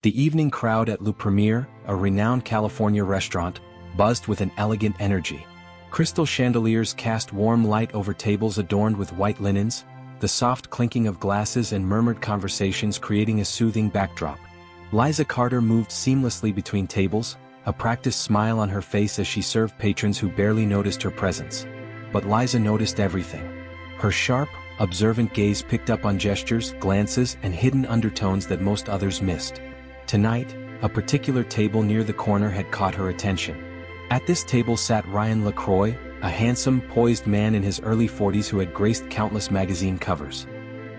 The evening crowd at Le Premier, a renowned California restaurant, buzzed with an elegant energy. Crystal chandeliers cast warm light over tables adorned with white linens, the soft clinking of glasses and murmured conversations creating a soothing backdrop. Liza Carter moved seamlessly between tables, a practiced smile on her face as she served patrons who barely noticed her presence. But Liza noticed everything. Her sharp, observant gaze picked up on gestures, glances, and hidden undertones that most others missed. Tonight, a particular table near the corner had caught her attention. At this table sat Ryan LaCroix, a handsome, poised man in his early 40s who had graced countless magazine covers.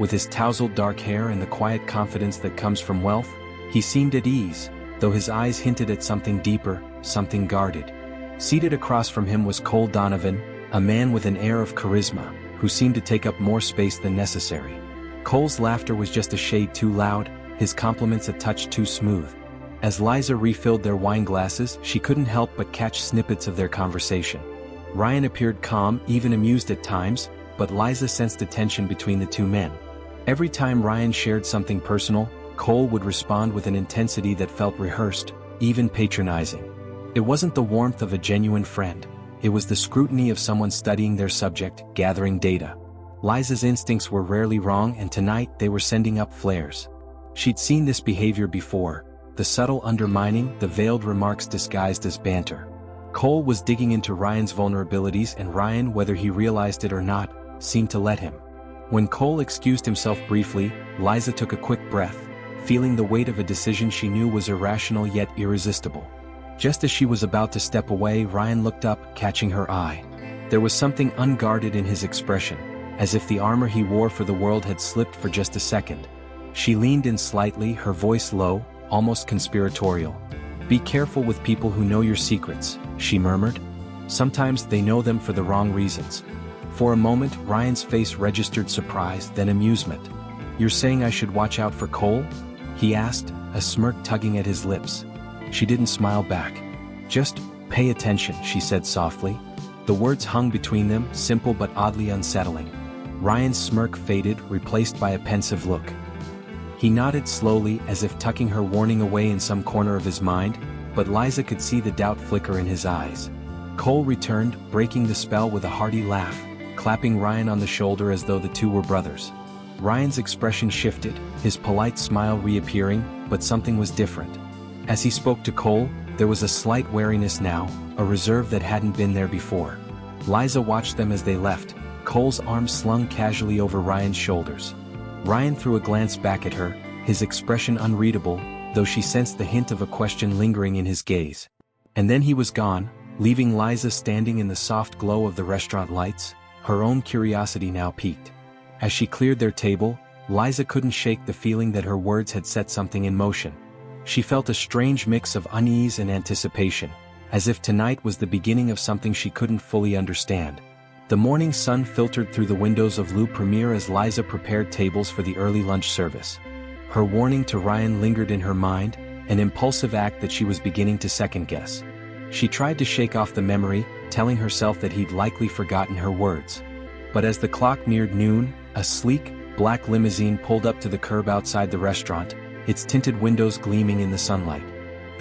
With his tousled dark hair and the quiet confidence that comes from wealth, he seemed at ease, though his eyes hinted at something deeper, something guarded. Seated across from him was Cole Donovan, a man with an air of charisma, who seemed to take up more space than necessary. Cole's laughter was just a shade too loud, his compliments a touch too smooth. As Liza refilled their wine glasses, she couldn't help but catch snippets of their conversation. Ryan appeared calm, even amused at times, but Liza sensed a tension between the two men. Every time Ryan shared something personal, Cole would respond with an intensity that felt rehearsed, even patronizing. It wasn't the warmth of a genuine friend. It was the scrutiny of someone studying their subject, gathering data. Liza's instincts were rarely wrong, and tonight they were sending up flares. She'd seen this behavior before, the subtle undermining, the veiled remarks disguised as banter. Cole was digging into Ryan's vulnerabilities, and Ryan, whether he realized it or not, seemed to let him. When Cole excused himself briefly, Liza took a quick breath, feeling the weight of a decision she knew was irrational yet irresistible. Just as she was about to step away, Ryan looked up, catching her eye. There was something unguarded in his expression, as if the armor he wore for the world had slipped for just a second. She leaned in slightly, her voice low, almost conspiratorial. "Be careful with people who know your secrets," she murmured. "Sometimes they know them for the wrong reasons." For a moment, Ryan's face registered surprise, then amusement. "You're saying I should watch out for Cole?" he asked, a smirk tugging at his lips. She didn't smile back. "Just pay attention," she said softly. The words hung between them, simple but oddly unsettling. Ryan's smirk faded, replaced by a pensive look. He nodded slowly, as if tucking her warning away in some corner of his mind, but Liza could see the doubt flicker in his eyes. Cole returned, breaking the spell with a hearty laugh, clapping Ryan on the shoulder as though the two were brothers. Ryan's expression shifted, his polite smile reappearing, but something was different. As he spoke to Cole, there was a slight wariness now, a reserve that hadn't been there before. Liza watched them as they left, Cole's arm slung casually over Ryan's shoulders. Ryan threw a glance back at her, his expression unreadable, though she sensed the hint of a question lingering in his gaze. And then he was gone, leaving Liza standing in the soft glow of the restaurant lights, her own curiosity now piqued. As she cleared their table, Liza couldn't shake the feeling that her words had set something in motion. She felt a strange mix of unease and anticipation, as if tonight was the beginning of something she couldn't fully understand. The morning sun filtered through the windows of Le Premier as Liza prepared tables for the early lunch service. Her warning to Ryan lingered in her mind, an impulsive act that she was beginning to second-guess. She tried to shake off the memory, telling herself that he'd likely forgotten her words. But as the clock neared noon, a sleek, black limousine pulled up to the curb outside the restaurant, its tinted windows gleaming in the sunlight.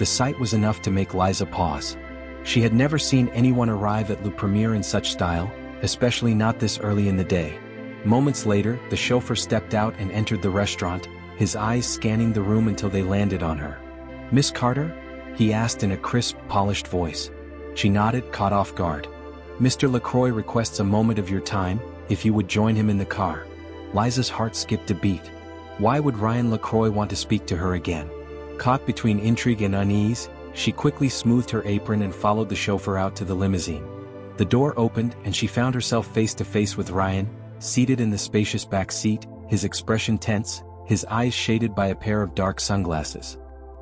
The sight was enough to make Liza pause. She had never seen anyone arrive at Le Premier in such style, especially not this early in the day. Moments later, the chauffeur stepped out and entered the restaurant, his eyes scanning the room until they landed on her. "Miss Carter?" he asked in a crisp, polished voice. She nodded, caught off guard. "Mr. LaCroix requests a moment of your time, if you would join him in the car." Liza's heart skipped a beat. Why would Ryan LaCroix want to speak to her again? Caught between intrigue and unease, she quickly smoothed her apron and followed the chauffeur out to the limousine. The door opened, and she found herself face to face with Ryan, seated in the spacious back seat, his expression tense, his eyes shaded by a pair of dark sunglasses.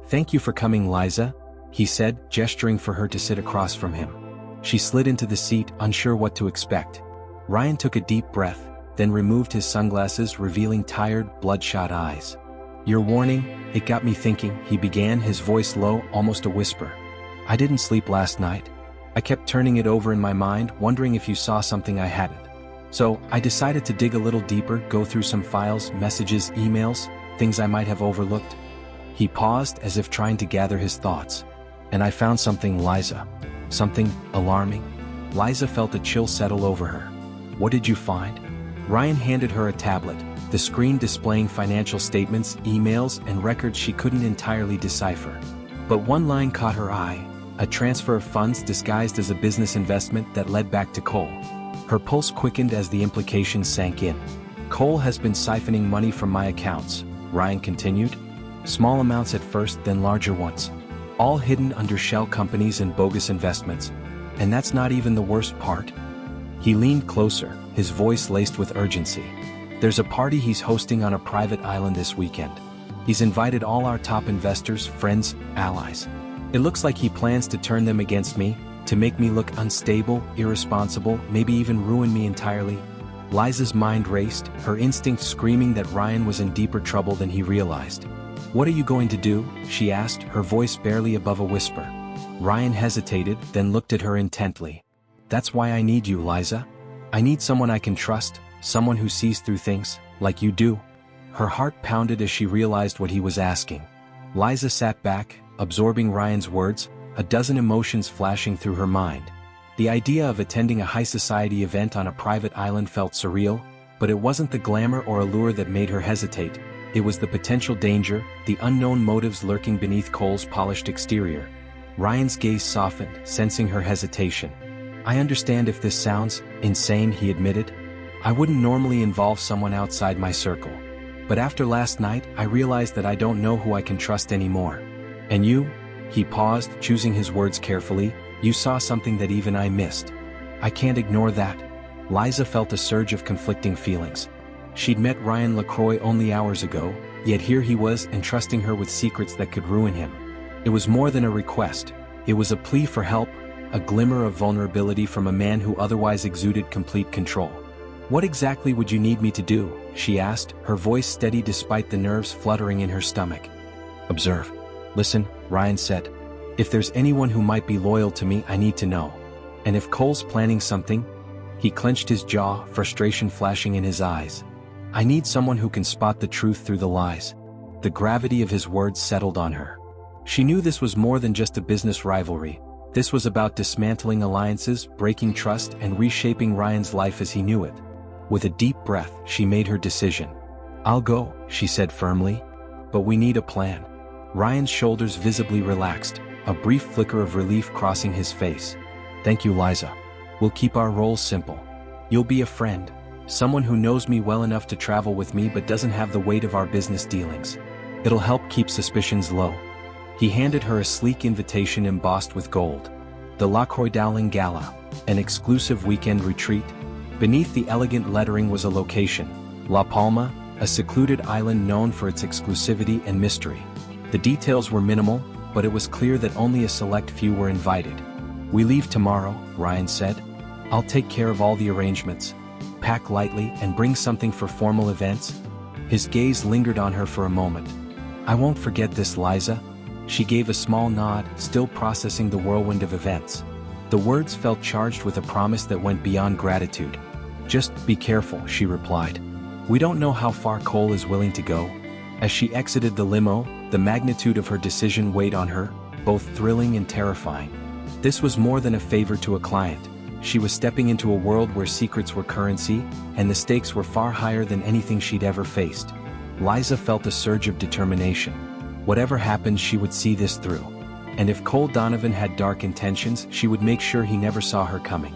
"Thank you for coming, Liza," he said, gesturing for her to sit across from him. She slid into the seat, unsure what to expect. Ryan took a deep breath, then removed his sunglasses, revealing tired, bloodshot eyes. "Your warning, it got me thinking," he began, his voice low, almost a whisper. "I didn't sleep last night. I kept turning it over in my mind, wondering if you saw something I hadn't. So, I decided to dig a little deeper, go through some files, messages, emails, things I might have overlooked." He paused as if trying to gather his thoughts. And I found something, Liza. Something alarming. Liza felt a chill settle over her. What did you find? Ryan handed her a tablet, the screen displaying financial statements, emails, and records she couldn't entirely decipher. But one line caught her eye, a transfer of funds disguised as a business investment that led back to Cole. Her pulse quickened as the implications sank in. Cole has been siphoning money from my accounts, Ryan continued. Small amounts at first, then larger ones. All hidden under shell companies and bogus investments. And that's not even the worst part. He leaned closer, his voice laced with urgency. There's a party he's hosting on a private island this weekend. He's invited all our top investors, friends, allies. It looks like he plans to turn them against me, to make me look unstable, irresponsible, maybe even ruin me entirely. Liza's mind raced, her instincts screaming that Ryan was in deeper trouble than he realized. What are you going to do? She asked, her voice barely above a whisper. Ryan hesitated, then looked at her intently. That's why I need you, Liza. I need someone I can trust, someone who sees through things, like you do. Her heart pounded as she realized what he was asking. Liza sat back, absorbing Ryan's words, a dozen emotions flashing through her mind. The idea of attending a high society event on a private island felt surreal, but it wasn't the glamour or allure that made her hesitate. It was the potential danger, the unknown motives lurking beneath Cole's polished exterior. Ryan's gaze softened, sensing her hesitation. I understand if this sounds insane, he admitted. I wouldn't normally involve someone outside my circle. But after last night, I realized that I don't know who I can trust anymore. And you? He paused, choosing his words carefully. You saw something that even I missed. I can't ignore that. Liza felt a surge of conflicting feelings. She'd met Ryan LaCroix only hours ago, yet here he was entrusting her with secrets that could ruin him. It was more than a request. It was a plea for help, a glimmer of vulnerability from a man who otherwise exuded complete control. What exactly would you need me to do? She asked, her voice steady despite the nerves fluttering in her stomach. Observe. Listen, Ryan said. If there's anyone who might be loyal to me, I need to know. And if Cole's planning something? He clenched his jaw, frustration flashing in his eyes. I need someone who can spot the truth through the lies. The gravity of his words settled on her. She knew this was more than just a business rivalry. This was about dismantling alliances, breaking trust, and reshaping Ryan's life as he knew it. With a deep breath, she made her decision. I'll go, she said firmly. But we need a plan. Ryan's shoulders visibly relaxed, a brief flicker of relief crossing his face. Thank you, Liza. We'll keep our roles simple. You'll be a friend, someone who knows me well enough to travel with me but doesn't have the weight of our business dealings. It'll help keep suspicions low. He handed her a sleek invitation embossed with gold. The LaCroix Dowling Gala, an exclusive weekend retreat. Beneath the elegant lettering was a location, La Palma, a secluded island known for its exclusivity and mystery. The details were minimal, but it was clear that only a select few were invited. We leave tomorrow, Ryan said. I'll take care of all the arrangements. Pack lightly and bring something for formal events. His gaze lingered on her for a moment. I won't forget this, Liza. She gave a small nod, still processing the whirlwind of events. The words felt charged with a promise that went beyond gratitude. Just be careful, she replied. We don't know how far Cole is willing to go. As she exited the limo, the magnitude of her decision weighed on her, both thrilling and terrifying. This was more than a favor to a client. She was stepping into a world where secrets were currency, and the stakes were far higher than anything she'd ever faced. Liza felt a surge of determination. Whatever happened, she would see this through. And if Cole Donovan had dark intentions, she would make sure he never saw her coming.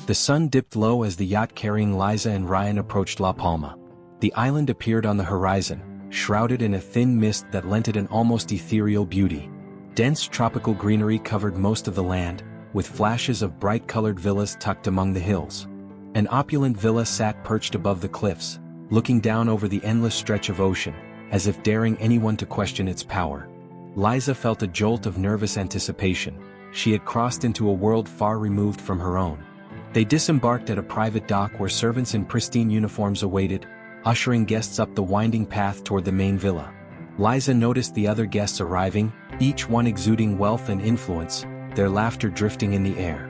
The sun dipped low as the yacht carrying Liza and Ryan approached La Palma. The island appeared on the horizon, shrouded in a thin mist that lent it an almost ethereal beauty. Dense tropical greenery covered most of the land, with flashes of bright-colored villas tucked among the hills. An opulent villa sat perched above the cliffs, looking down over the endless stretch of ocean, as if daring anyone to question its power. Liza felt a jolt of nervous anticipation. She had crossed into a world far removed from her own. They disembarked at a private dock where servants in pristine uniforms awaited, ushering guests up the winding path toward the main villa. Liza noticed the other guests arriving, each one exuding wealth and influence, their laughter drifting in the air.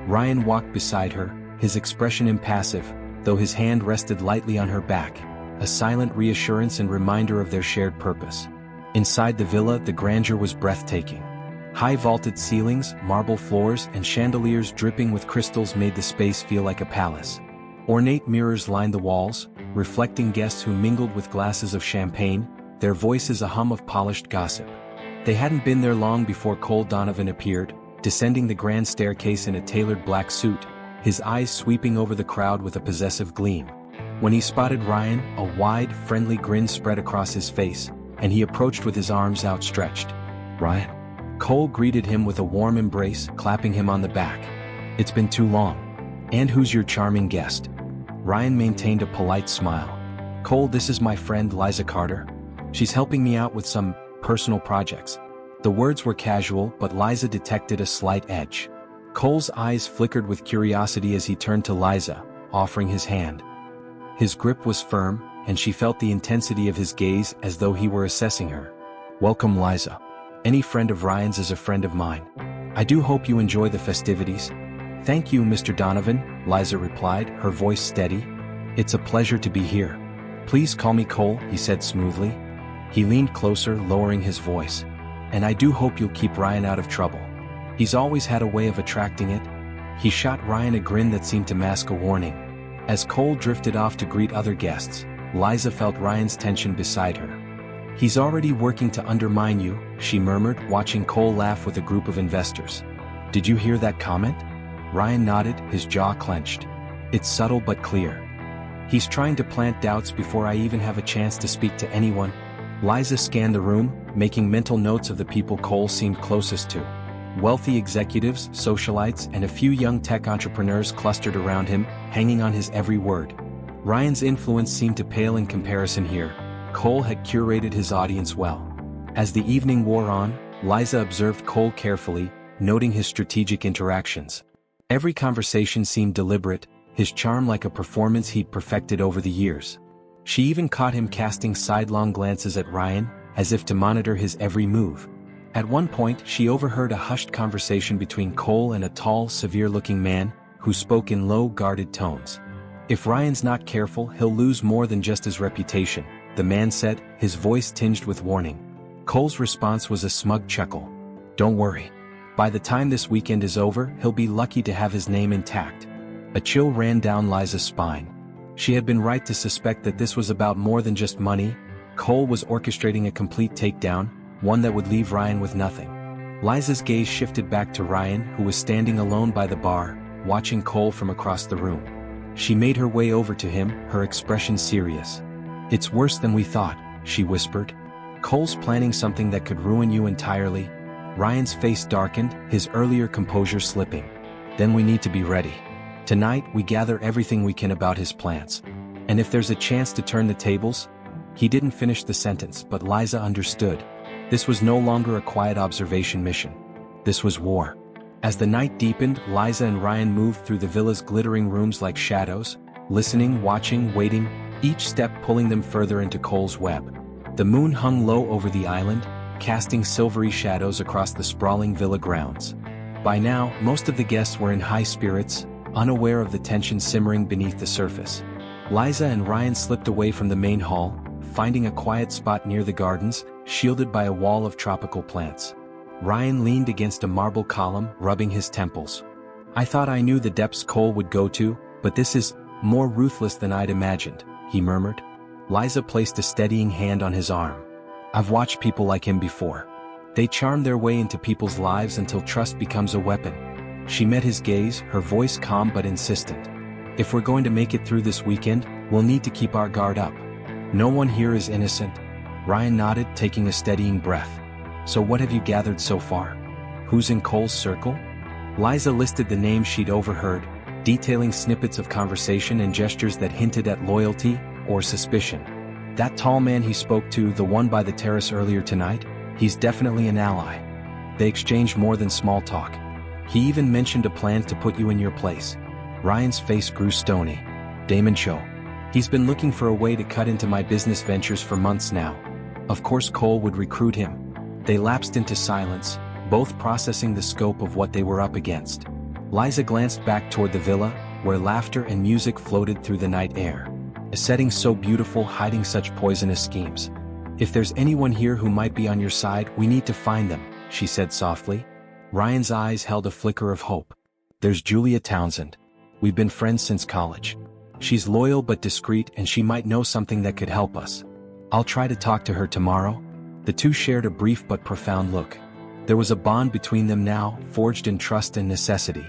Ryan walked beside her, his expression impassive, though his hand rested lightly on her back, a silent reassurance and reminder of their shared purpose. Inside the villa, the grandeur was breathtaking. High vaulted ceilings, marble floors, and chandeliers dripping with crystals made the space feel like a palace. Ornate mirrors lined the walls, reflecting guests who mingled with glasses of champagne, their voices a hum of polished gossip. They hadn't been there long before Cole Donovan appeared, descending the grand staircase in a tailored black suit, his eyes sweeping over the crowd with a possessive gleam. When he spotted Ryan, a wide, friendly grin spread across his face, and he approached with his arms outstretched. "Ryan?" Cole greeted him with a warm embrace, clapping him on the back. "It's been too long. And who's your charming guest?" Ryan maintained a polite smile. "Cole, this is my friend Liza Carter. She's helping me out with some personal projects." The words were casual, but Liza detected a slight edge. Cole's eyes flickered with curiosity as he turned to Liza, offering his hand. His grip was firm, and she felt the intensity of his gaze as though he were assessing her. "Welcome, Liza. Any friend of Ryan's is a friend of mine. I do hope you enjoy the festivities." "Thank you, Mr. Donovan," Liza replied, her voice steady. "It's a pleasure to be here. Please call me Cole," he said smoothly. He leaned closer, lowering his voice. "And I do hope you'll keep Ryan out of trouble. He's always had a way of attracting it." He shot Ryan a grin that seemed to mask a warning. As Cole drifted off to greet other guests, Liza felt Ryan's tension beside her. "He's already working to undermine you," she murmured, watching Cole laugh with a group of investors. "Did you hear that comment?" Ryan nodded, his jaw clenched. "It's subtle but clear. He's trying to plant doubts before I even have a chance to speak to anyone." Liza scanned the room, making mental notes of the people Cole seemed closest to. Wealthy executives, socialites, and a few young tech entrepreneurs clustered around him, hanging on his every word. Ryan's influence seemed to pale in comparison here. Cole had curated his audience well. As the evening wore on, Liza observed Cole carefully, noting his strategic interactions. Every conversation seemed deliberate, his charm like a performance he'd perfected over the years. She even caught him casting sidelong glances at Ryan, as if to monitor his every move. At one point, she overheard a hushed conversation between Cole and a tall, severe-looking man, who spoke in low, guarded tones. "If Ryan's not careful, he'll lose more than just his reputation," the man said, his voice tinged with warning. Cole's response was a smug chuckle. "Don't worry. By the time this weekend is over, he'll be lucky to have his name intact." A chill ran down Liza's spine. She had been right to suspect that this was about more than just money. Cole was orchestrating a complete takedown, one that would leave Ryan with nothing. Liza's gaze shifted back to Ryan, who was standing alone by the bar, watching Cole from across the room. She made her way over to him, her expression serious. "It's worse than we thought," she whispered. "Cole's planning something that could ruin you entirely." Ryan's face darkened, his earlier composure slipping. "Then we need to be ready. Tonight we gather everything we can about his plans. And if there's a chance to turn the tables..." He didn't finish the sentence, but Liza understood. This was no longer a quiet observation mission. This was war. As the night deepened, Liza and Ryan moved through the villa's glittering rooms like shadows, listening, watching, waiting, each step pulling them further into Cole's web. The moon hung low over the island, casting silvery shadows across the sprawling villa grounds. By now, most of the guests were in high spirits, unaware of the tension simmering beneath the surface. Liza and Ryan slipped away from the main hall, finding a quiet spot near the gardens, shielded by a wall of tropical plants. Ryan leaned against a marble column, rubbing his temples. "I thought I knew the depths Cole would go to, but this is more ruthless than I'd imagined," he murmured. Liza placed a steadying hand on his arm. "I've watched people like him before. They charm their way into people's lives until trust becomes a weapon." She met his gaze, her voice calm but insistent. "If we're going to make it through this weekend, we'll need to keep our guard up. No one here is innocent." Ryan nodded, taking a steadying breath. "So what have you gathered so far? Who's in Cole's circle?" Liza listed the names she'd overheard, detailing snippets of conversation and gestures that hinted at loyalty or suspicion. "That tall man he spoke to, the one by the terrace earlier tonight, he's definitely an ally. They exchanged more than small talk. He even mentioned a plan to put you in your place." Ryan's face grew stony. "Damon Cho. He's been looking for a way to cut into my business ventures for months now. Of course Cole would recruit him." They lapsed into silence, both processing the scope of what they were up against. Liza glanced back toward the villa, where laughter and music floated through the night air. A setting so beautiful, hiding such poisonous schemes. "If there's anyone here who might be on your side, we need to find them," she said softly. Ryan's eyes held a flicker of hope. "There's Julia Townsend. We've been friends since college. She's loyal but discreet and she might know something that could help us. I'll try to talk to her tomorrow." The two shared a brief but profound look. There was a bond between them now, forged in trust and necessity.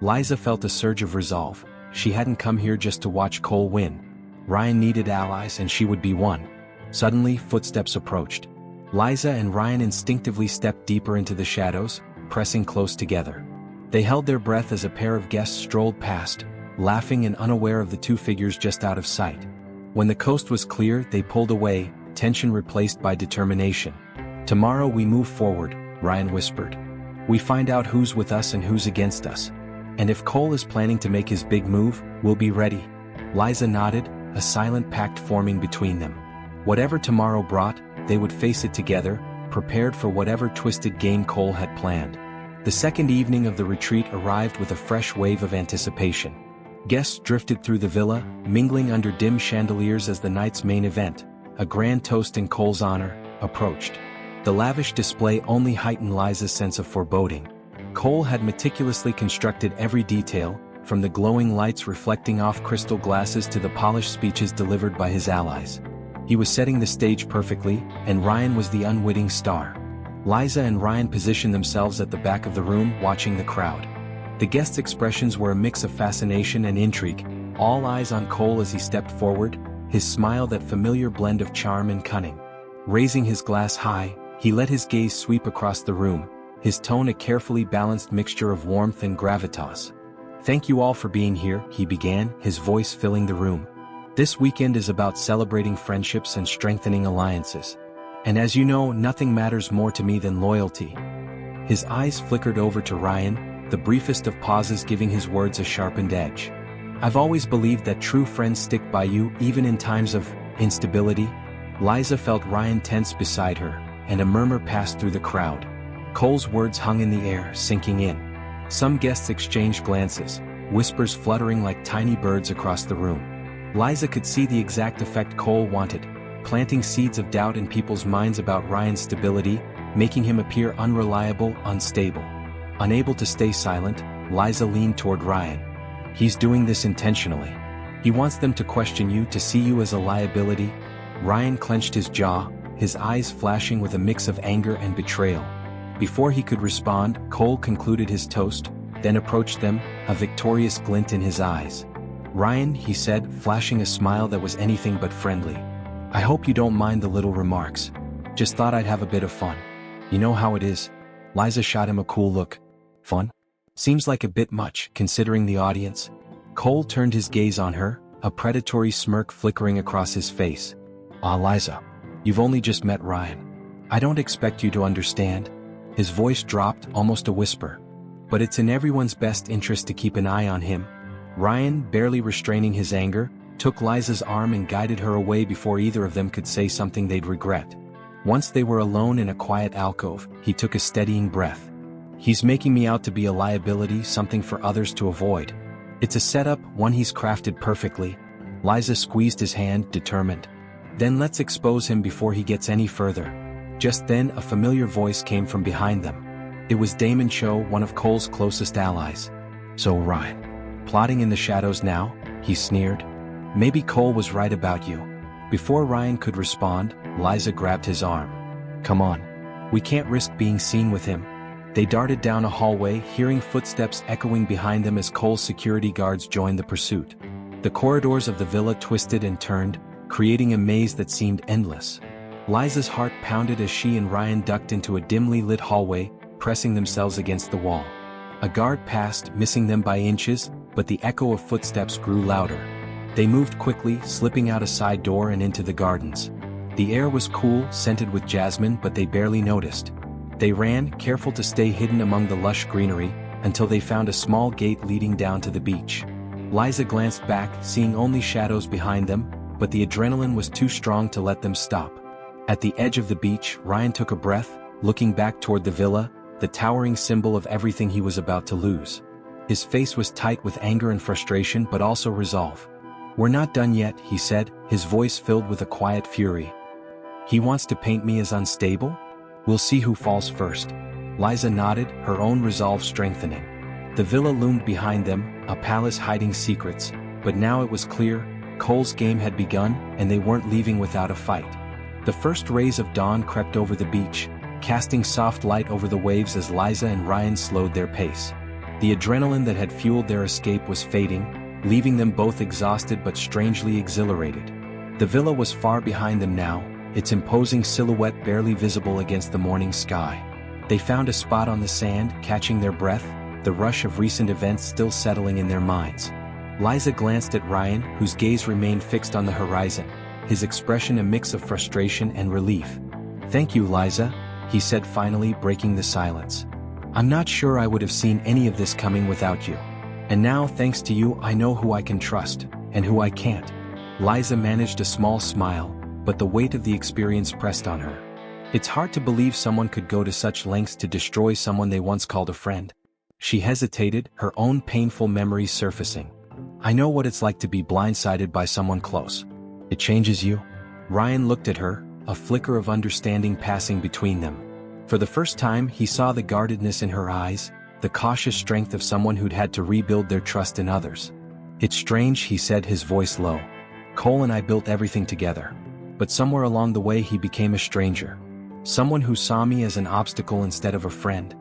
Liza felt a surge of resolve. She hadn't come here just to watch Cole win. Ryan needed allies and she would be one. Suddenly, footsteps approached. Liza and Ryan instinctively stepped deeper into the shadows, pressing close together. They held their breath as a pair of guests strolled past, laughing and unaware of the two figures just out of sight. When the coast was clear, they pulled away, tension replaced by determination. "Tomorrow we move forward," Ryan whispered. "We find out who's with us and who's against us. And if Cole is planning to make his big move, we'll be ready." Liza nodded, a silent pact forming between them. Whatever tomorrow brought, they would face it together, prepared for whatever twisted game Cole had planned. The second evening of the retreat arrived with a fresh wave of anticipation. Guests drifted through the villa, mingling under dim chandeliers as the night's main event, a grand toast in Cole's honor, approached. The lavish display only heightened Liza's sense of foreboding. Cole had meticulously constructed every detail, from the glowing lights reflecting off crystal glasses to the polished speeches delivered by his allies. He was setting the stage perfectly, and Ryan was the unwitting star. Liza and Ryan positioned themselves at the back of the room, watching the crowd. The guests' expressions were a mix of fascination and intrigue, all eyes on Cole as he stepped forward, his smile that familiar blend of charm and cunning. Raising his glass high, he let his gaze sweep across the room, his tone a carefully balanced mixture of warmth and gravitas. "Thank you all for being here," he began, his voice filling the room. "This weekend is about celebrating friendships and strengthening alliances. And as you know, nothing matters more to me than loyalty." His eyes flickered over to Ryan, the briefest of pauses giving his words a sharpened edge. "I've always believed that true friends stick by you even in times of instability." Liza felt Ryan tense beside her, and a murmur passed through the crowd. Cole's words hung in the air, sinking in. Some guests exchanged glances, whispers fluttering like tiny birds across the room. Liza could see the exact effect Cole wanted, planting seeds of doubt in people's minds about Ryan's stability, making him appear unreliable, unstable. Unable to stay silent, Liza leaned toward Ryan. "He's doing this intentionally. He wants them to question you, to see you as a liability." Ryan clenched his jaw, his eyes flashing with a mix of anger and betrayal. Before he could respond, Cole concluded his toast, then approached them, a victorious glint in his eyes. "Ryan," he said, flashing a smile that was anything but friendly, "I hope you don't mind the little remarks. Just thought I'd have a bit of fun. You know how it is." Liza shot him a cool look. "Fun? Seems like a bit much, considering the audience." Cole turned his gaze on her, a predatory smirk flickering across his face. "Ah, Liza. You've only just met Ryan. I don't expect you to understand." His voice dropped, almost a whisper. "But it's in everyone's best interest to keep an eye on him." Ryan, barely restraining his anger, took Liza's arm and guided her away before either of them could say something they'd regret. Once they were alone in a quiet alcove, he took a steadying breath. "He's making me out to be a liability, something for others to avoid. It's a setup, one he's crafted perfectly." Liza squeezed his hand, determined. "Then let's expose him before he gets any further." Just then, a familiar voice came from behind them. It was Damon Cho, one of Cole's closest allies. "So Ryan, plotting in the shadows now?" he sneered. "Maybe Cole was right about you." Before Ryan could respond, Liza grabbed his arm. "Come on. We can't risk being seen with him." They darted down a hallway, hearing footsteps echoing behind them as Cole's security guards joined the pursuit. The corridors of the villa twisted and turned, creating a maze that seemed endless. Liza's heart pounded as she and Ryan ducked into a dimly lit hallway, pressing themselves against the wall. A guard passed, missing them by inches, but the echo of footsteps grew louder. They moved quickly, slipping out a side door and into the gardens. The air was cool, scented with jasmine, but they barely noticed. They ran, careful to stay hidden among the lush greenery, until they found a small gate leading down to the beach. Liza glanced back, seeing only shadows behind them, but the adrenaline was too strong to let them stop. At the edge of the beach, Ryan took a breath, looking back toward the villa, the towering symbol of everything he was about to lose. His face was tight with anger and frustration, but also resolve. "We're not done yet," he said, his voice filled with a quiet fury. He wants to paint me as unstable? We'll see who falls first. Liza nodded, her own resolve strengthening. The villa loomed behind them, a palace hiding secrets, but now it was clear, Cole's game had begun, and they weren't leaving without a fight. The first rays of dawn crept over the beach, casting soft light over the waves as Liza and Ryan slowed their pace. The adrenaline that had fueled their escape was fading, leaving them both exhausted but strangely exhilarated. The villa was far behind them now, its imposing silhouette barely visible against the morning sky. They found a spot on the sand, catching their breath, the rush of recent events still settling in their minds. Liza glanced at Ryan, whose gaze remained fixed on the horizon, his expression a mix of frustration and relief. "Thank you, Liza," he said, finally breaking the silence. "I'm not sure I would have seen any of this coming without you. And now, thanks to you, I know who I can trust, and who I can't." Liza managed a small smile, but the weight of the experience pressed on her. It's hard to believe someone could go to such lengths to destroy someone they once called a friend. She hesitated, her own painful memories surfacing. "I know what it's like to be blindsided by someone close. It changes you." Ryan looked at her, a flicker of understanding passing between them. For the first time, he saw the guardedness in her eyes, the cautious strength of someone who'd had to rebuild their trust in others. "It's strange," he said, his voice low. "Cole and I built everything together. But somewhere along the way he became a stranger. Someone who saw me as an obstacle instead of a friend."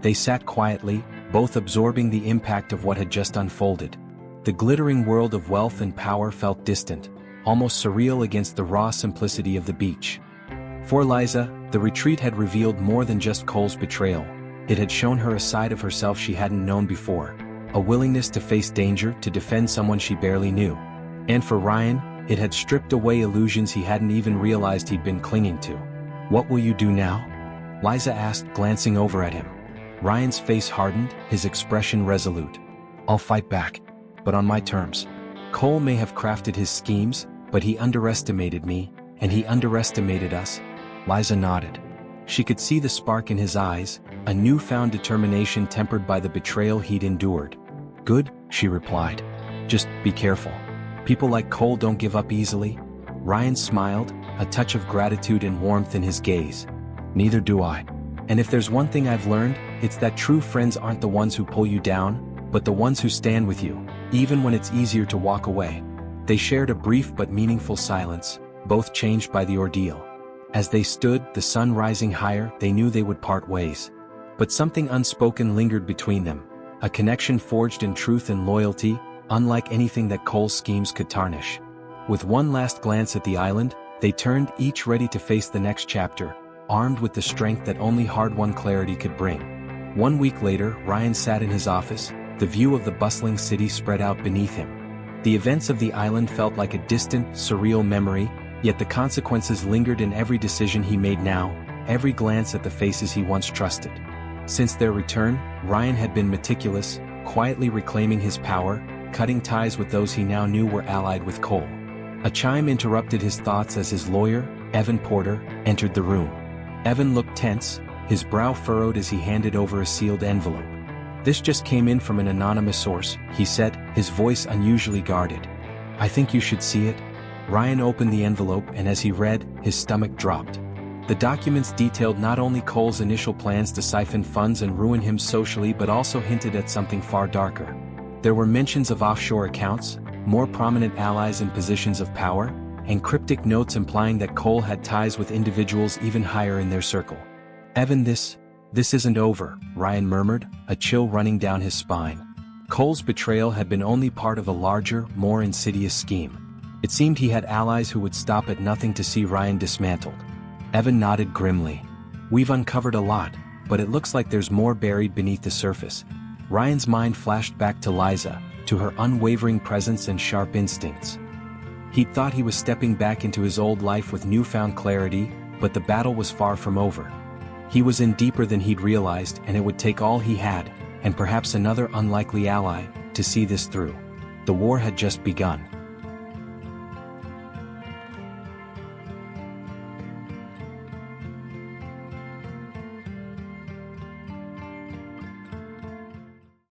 They sat quietly, both absorbing the impact of what had just unfolded. The glittering world of wealth and power felt distant, almost surreal against the raw simplicity of the beach. For Liza, the retreat had revealed more than just Cole's betrayal. It had shown her a side of herself she hadn't known before, a willingness to face danger, to defend someone she barely knew. And for Ryan, it had stripped away illusions he hadn't even realized he'd been clinging to. "What will you do now?" Liza asked, glancing over at him. Ryan's face hardened, his expression resolute. "I'll fight back. But on my terms. Cole may have crafted his schemes, but he underestimated me, and he underestimated us." Liza nodded. She could see the spark in his eyes, a newfound determination tempered by the betrayal he'd endured. "Good," she replied. "Just be careful. People like Cole don't give up easily." Ryan smiled, a touch of gratitude and warmth in his gaze. "Neither do I. And if there's one thing I've learned, it's that true friends aren't the ones who pull you down, but the ones who stand with you, even when it's easier to walk away." They shared a brief but meaningful silence, both changed by the ordeal. As they stood, the sun rising higher, they knew they would part ways. But something unspoken lingered between them, a connection forged in truth and loyalty, unlike anything that Cole's schemes could tarnish. With one last glance at the island, they turned, each ready to face the next chapter, armed with the strength that only hard-won clarity could bring. 1 week later, Ryan sat in his office, the view of the bustling city spread out beneath him. The events of the island felt like a distant, surreal memory, yet the consequences lingered in every decision he made now, every glance at the faces he once trusted. Since their return, Ryan had been meticulous, quietly reclaiming his power, cutting ties with those he now knew were allied with Cole. A chime interrupted his thoughts as his lawyer, Evan Porter, entered the room. Evan looked tense, his brow furrowed as he handed over a sealed envelope. "This just came in from an anonymous source," he said, his voice unusually guarded. "I think you should see it." Ryan opened the envelope, and as he read, his stomach dropped. The documents detailed not only Cole's initial plans to siphon funds and ruin him socially but also hinted at something far darker. There were mentions of offshore accounts, more prominent allies in positions of power, and cryptic notes implying that Cole had ties with individuals even higher in their circle. "Evan, this isn't over," Ryan murmured, a chill running down his spine. Cole's betrayal had been only part of a larger, more insidious scheme. It seemed he had allies who would stop at nothing to see Ryan dismantled. Evan nodded grimly. "We've uncovered a lot, but it looks like there's more buried beneath the surface." Ryan's mind flashed back to Liza, to her unwavering presence and sharp instincts. He'd thought he was stepping back into his old life with newfound clarity, but the battle was far from over. He was in deeper than he'd realized, and it would take all he had, and perhaps another unlikely ally, to see this through. The war had just begun.